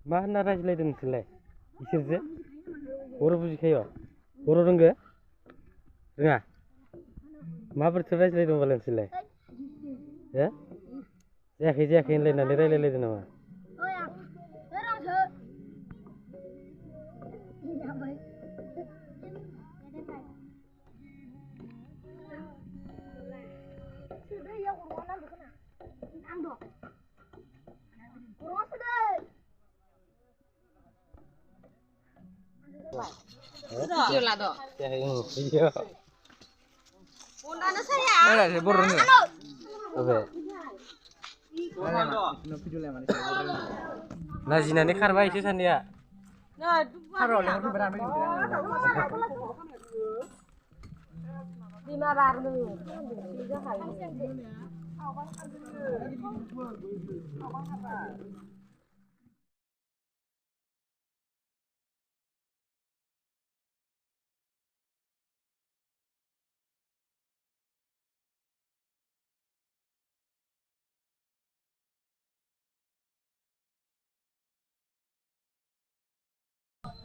मा होनना रायज्लायदों नोंसोरलाय इसोरजो बर' बुजिखायो बर' रोंगो रोङा माबोरैथो रायज्लायदों होनबालाय नोंसोरलाय जायाखै जायाखै होनलायनानै रायज्लायलायदों नामा Video lah dok. Video. Bunda saya. Mana sih borong ni? Apa? Video lah mana? Najinane karba isu sandia. Karo yang tu berapa ni? Lima baru ni. Tiga kali.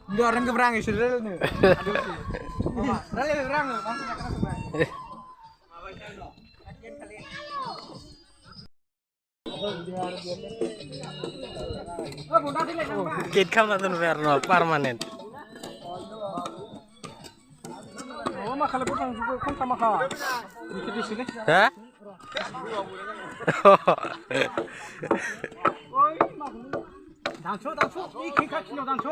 Dua orang keberang isu dulu ni. Rale keberang, langsung nak kena. Kit kamera tu verno permanen. Oh, mak kalau bukan pun sama kau. Di sini. Hah? 당초 이 기가 키로 당초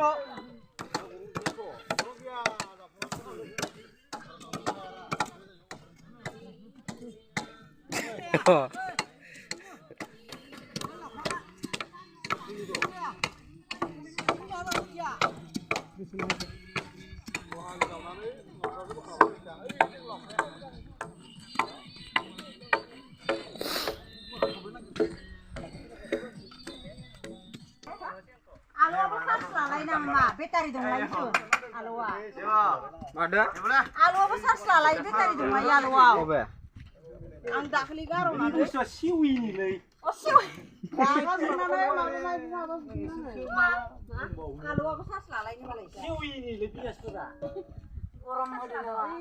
Betari dong lagi tu, alwa. ada Alwa besar selalai betari dong lagi alwa. apa Anda kali garo mana? itu siwi ni lagi Oh siwi. Alwa besar selalai ni Malaysia. siwi ni lebih asura Orang mau alwa.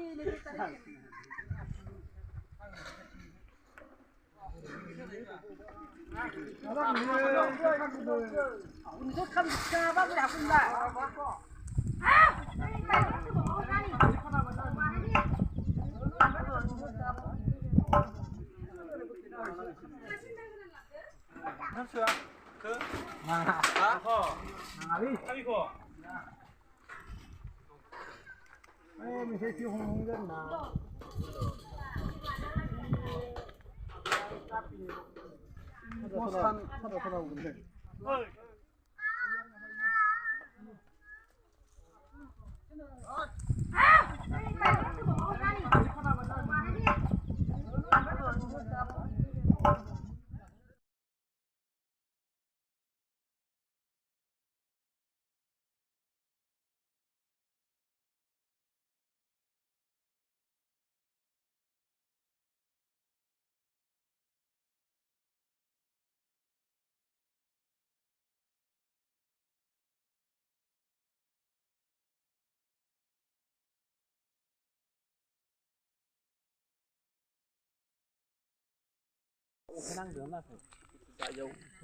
Untuk kamu siapa boleh aku enggak?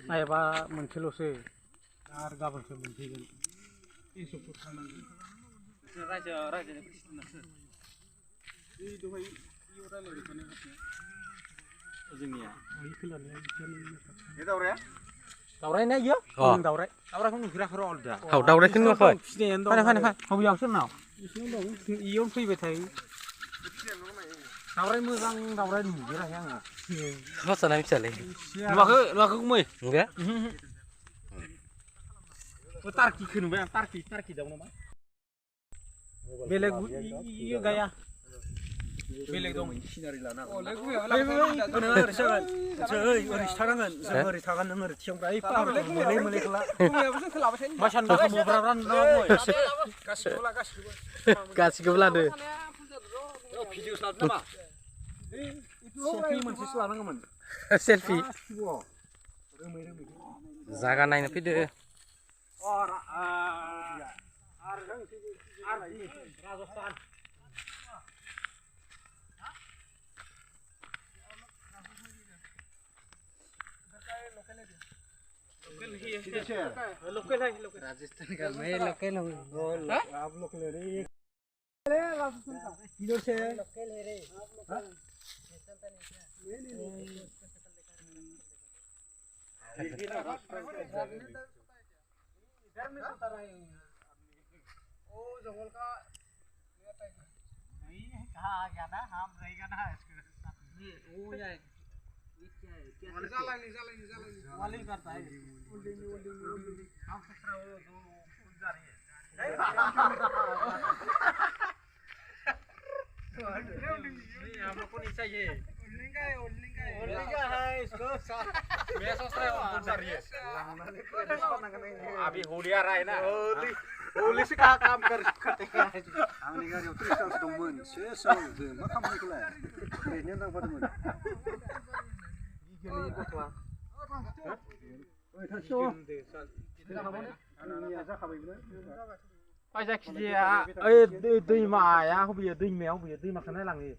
नायबा मोनसेल'सै आरो गाबोनसो मोनफैगोन। दावराय ना इयो दावराय दावरायखौ नुफेराखै र' अलदा दावरायखौ नुवाखै फाय हबियाव सोरनाव इयावनो फैबाय थायो दावराय मोजां दावराय नुफेराखै आङो मजाना मिथियालै नुवाखै गुमै नंगौ टार्किखौ नुबाय आं टार्कि दाउ नामा बेलेग इयो गाया बेलेग दं सिनारि लाना ओरै थानांगोन जों ओरै थागोन नों ओरै थियंब्रा ओइ मोले गासिखौबो लादो सेलफि मोनसेसो लानांगौमोन सेलफि जागा नायनो फैदो राजस्थान लोकल है राजस्थान का मैं लोकल हूँ आप लोकल है रे राजस्थान का इधर से लोकल है रे इधर में बता रहे हैं ओ जंगल का नहीं कहाँ आ गया ना हम रहेगा ना इसके ये वो जाए वाली करता है हम खतरा वो दो खुद जा रही है नहीं हम लोग को नहीं चाहिए ओल्डिंगा है इसको मैं सोच रहा हूँ खुद जा रही है अभी होली आ रहा है ना होली से कहाँ काम करते हैं आंनि गारियाव 30 दालसो दंमोन सेसाव जों मा खामानिखौलाय ओरैनो नांफादोंमोन गिगिलि गथ'आ ओइ थांसौ आंनिया जाखाबायमोन जायखिजाया ओइ दैमाया हबेयो दैमाखौ नायलाङो